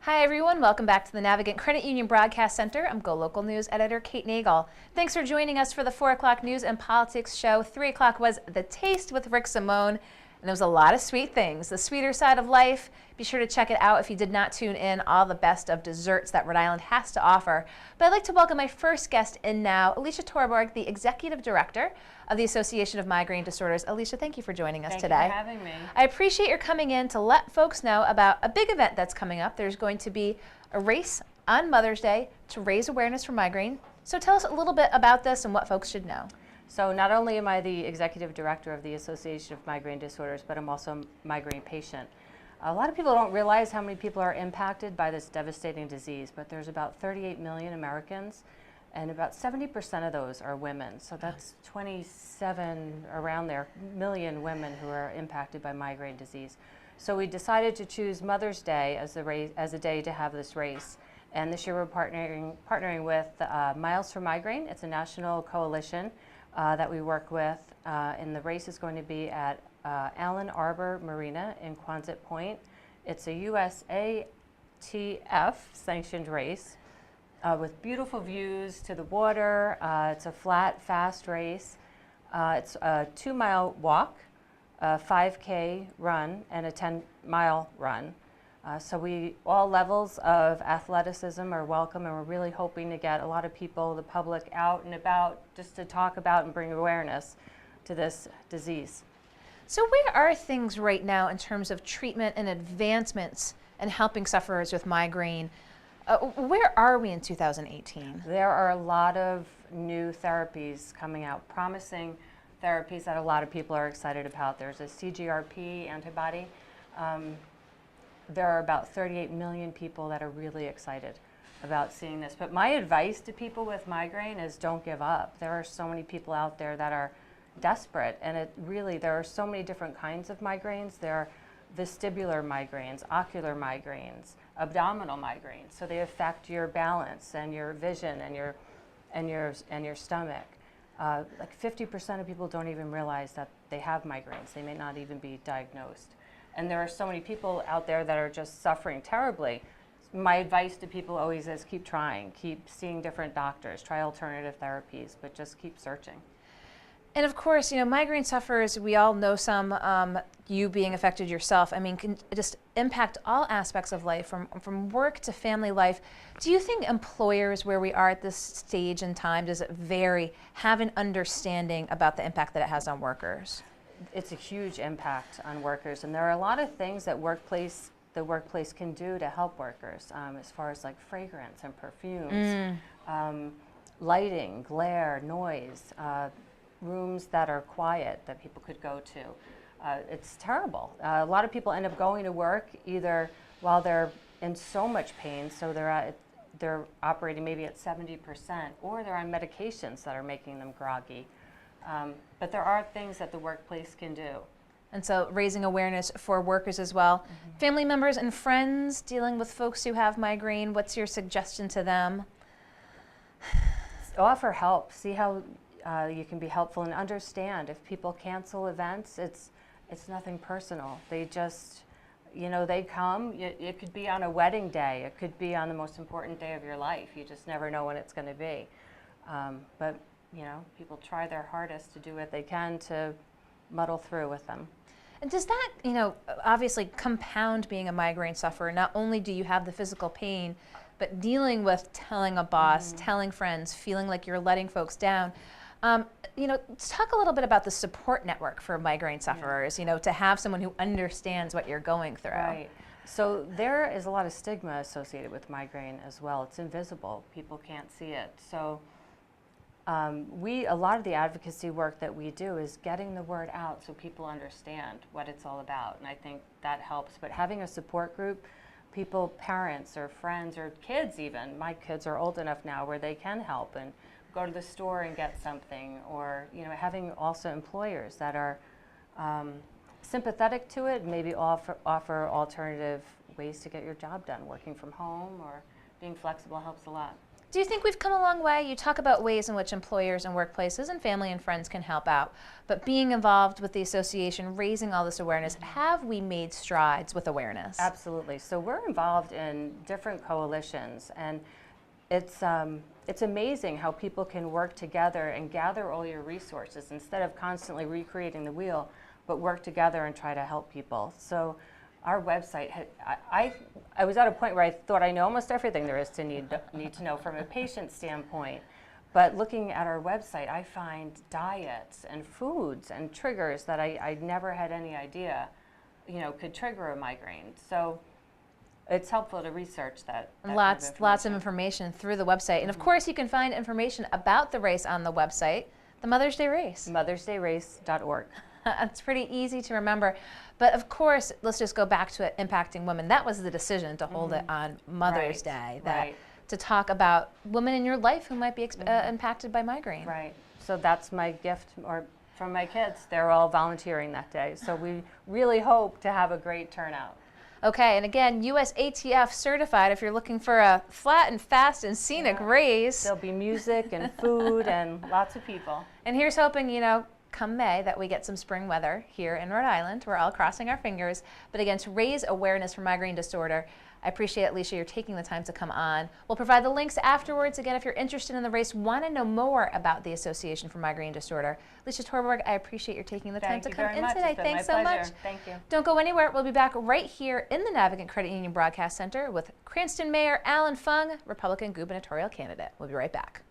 Hi everyone, welcome back to the Navigant Credit Union Broadcast Center. I'm GoLocal News Editor Kate Nagel. Thanks for joining us for the 4 o'clock news and politics show. 3 o'clock was The Taste with Rick Simone, and there was a lot of sweet things. The sweeter side of life. Be sure to check it out if you did not tune in. All the best of desserts that Rhode Island has to offer. But I'd like to welcome my first guest in now, Alicia Torborg, the Executive Director of the Association of Migraine Disorders. Alicia, thank you for joining us today. Thank you for having me. I appreciate your coming in to let folks know about a big event that's coming up. There's going to be a race on Mother's Day to raise awareness for migraine. So tell us a little bit about this and what folks should know. So not only am I the Executive Director of the Association of Migraine Disorders, but I'm also a migraine patient. A lot of people don't realize how many people are impacted by this devastating disease, but there's about 38 million Americans, and about 70% of those are women. So that's 27 around there million women who are impacted by migraine disease. So we decided to choose Mother's Day as a day to have this race. And this year we're partnering with Miles for Migraine. It's a national coalition that we work with, and the race is going to be at Allen Arbor Marina in Quonset Point. It's a USATF sanctioned race with beautiful views to the water. It's a flat, fast race. It's a 2-mile walk, a 5K run, and a 10-mile run. So all levels of athleticism are welcome, and we're really hoping to get a lot of people, the public, out and about just to talk about and bring awareness to this disease. So where are things right now in terms of treatment and advancements in helping sufferers with migraine? Where are we in 2018? There are a lot of new therapies coming out, promising therapies that a lot of people are excited about. There's a CGRP antibody. There are about 38 million people that are really excited about seeing this. But my advice to people with migraine is don't give up. There are so many people out there that are desperate, and there are so many different kinds of migraines. There are vestibular migraines, ocular migraines, abdominal migraines. So they affect your balance and your vision and your stomach. Like 50% of people don't even realize that they have migraines. They may not even be diagnosed. And there are so many people out there that are just suffering terribly. My advice to people always is keep trying, keep seeing different doctors, try alternative therapies, but just keep searching. And of course, migraine sufferers, we all know some, you being affected yourself, can just impact all aspects of life, from work to family life. Do you think employers, where we are at this stage in time, does it vary, have an understanding about the impact that it has on workers? It's a huge impact on workers, and there are a lot of things that the workplace can do to help workers, as far as like fragrance and perfumes, lighting, glare, noise, rooms that are quiet that people could go to. It's terrible. A lot of people end up going to work either while they're in so much pain, so they're operating maybe at 70%, or they're on medications that are making them groggy. But there are things that the workplace can do. And so raising awareness for workers as well. Family members and friends dealing with folks who have migraine, what's your suggestion to them? Offer help. See how you can be helpful, and understand if people cancel events, it's nothing personal. They just, they come. It could be on a wedding day. It could be on the most important day of your life. You just never know when it's going to be. But people try their hardest to do what they can to muddle through with them. And does that, obviously compound being a migraine sufferer? Not only do you have the physical pain, but dealing with telling a boss, telling friends, feeling like you're letting folks down. Let's talk a little bit about the support network for migraine sufferers, to have someone who understands what you're going through. Right. So there is a lot of stigma associated with migraine as well. It's invisible. People can't see it. So a lot of the advocacy work that we do is getting the word out so people understand what it's all about, and I think that helps. But having a support group, parents or friends or kids even, my kids are old enough now where they can help and go to the store and get something, or having also employers that are sympathetic to it, maybe offer alternative ways to get your job done. Working from home or being flexible helps a lot. Do you think we've come a long way? You talk about ways in which employers and workplaces and family and friends can help out, but being involved with the association, raising all this awareness, have we made strides with awareness? Absolutely. So we're involved in different coalitions, and it's amazing how people can work together and gather all your resources instead of constantly recreating the wheel, but work together and try to help people. So our website, I was at a point where I thought I know almost everything there is to need to know from a patient standpoint. But looking at our website, I find diets and foods and triggers that I never had any idea, could trigger a migraine. So it's helpful to research that. Lots of information through the website. And of course, you can find information about the race on the website, the Mother's Day Race. MothersDayRace.org. It's pretty easy to remember. But of course, let's just go back to it, impacting women. That was the decision to hold it on Mother's Day, to talk about women in your life who might be impacted by migraine. Right. So that's my gift from my kids. They're all volunteering that day. So we really hope to have a great turnout. Okay, and again, USATF certified if you're looking for a flat and fast and scenic race. There'll be music and food and lots of people. And here's hoping, come May, that we get some spring weather here in Rhode Island. We're all crossing our fingers. But again, to raise awareness for migraine disorder, I appreciate, Alicia, you're taking the time to come on. We'll provide the links afterwards. Again, if you're interested in the race, want to know more about the Association for Migraine Disorder. Alicia Torborg, I appreciate you taking the time to come in today. Thanks so much. Thank you. Don't go anywhere. We'll be back right here in the Navigant Credit Union Broadcast Center with Cranston Mayor Alan Fung, Republican gubernatorial candidate. We'll be right back.